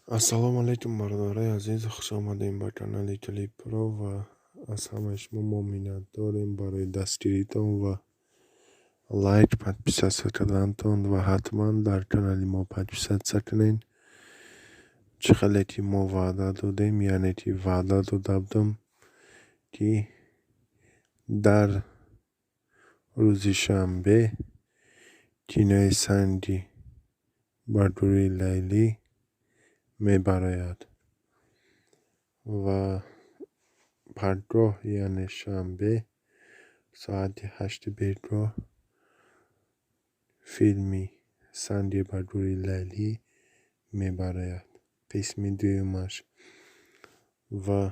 السلام علیکم برادرای عزیز، خوش آمدیم به کانال کلیپ پرو و از همه شما ما منت داریم برای دستگیریتان و لایک подписаться کردنتان و حتما در کانال ما подписаться کنین. چقدر ما وعده دادیم، یعنی که وعده داده بودم که در روز شنبه کینه سنگی بردوری لیلی میبراید و پرگاه یعنی شنبه ساعت 8 بیرگاه فیلمی سنگ بردوری لیلی میبراید قسم دومش و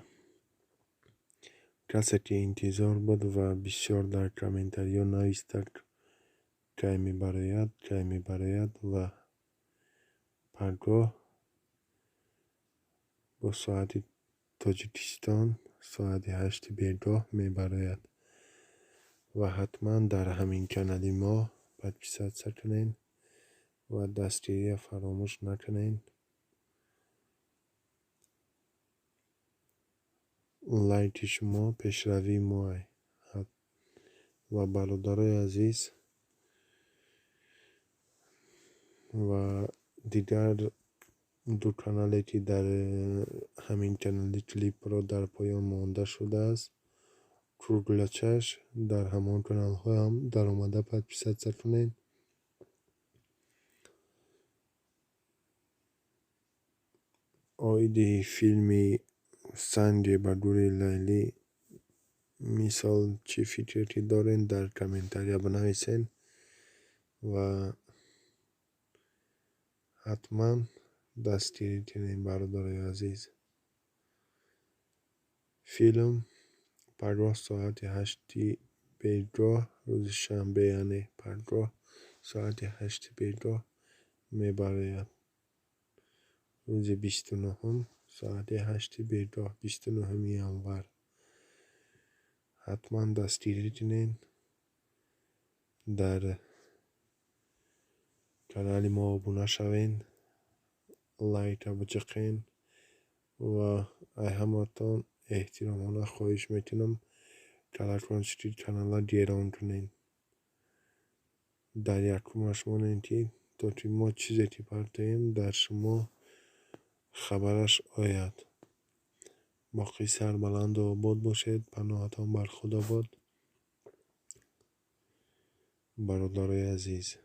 کسی که انتظار بود و بسیار در کامنتاریا نوشته کی میبراید و پرگاه با ساعت تاجیکستان ساعت 8 بیرگاه میبراید و حتما در همین کانال ما подписаться کنین و دستگیری فراموش نکنین. لایک شما پیشروی ما و برادرای عزیز و دیگر دو کانالی که در همین کانال کلیپ پرو در پایان مانده شده است، کورگلچش در همان کانال ها هم در آمده подписаться کنین. آیدی فیلمی سنگ بردوری لیلی مثال چی فکری دارین در کامنتاریا بنویسین و حتما دستگیری کنین برادرای عزیز. فیلم پرگاه ساعت 8 بیرگاه روز شنبه، یعنی پرگاه ساعت 8 بیرگاه میبراید. روز 29 ساعت 8 بیرگاه 29 ینور. حتما دستگیری کنین. در کانال ما ابونه شوین، لایک بچقین و ای همتان احترامانه خواهش میکنم کلکانشتی کانال گیران کنین. در یکمش مانین که تا که ما چیزی که پرتیم در شما خبرش آید. باقی سربلند و آباد باشید. پناهتان بر خدا باد برادرای عزیز.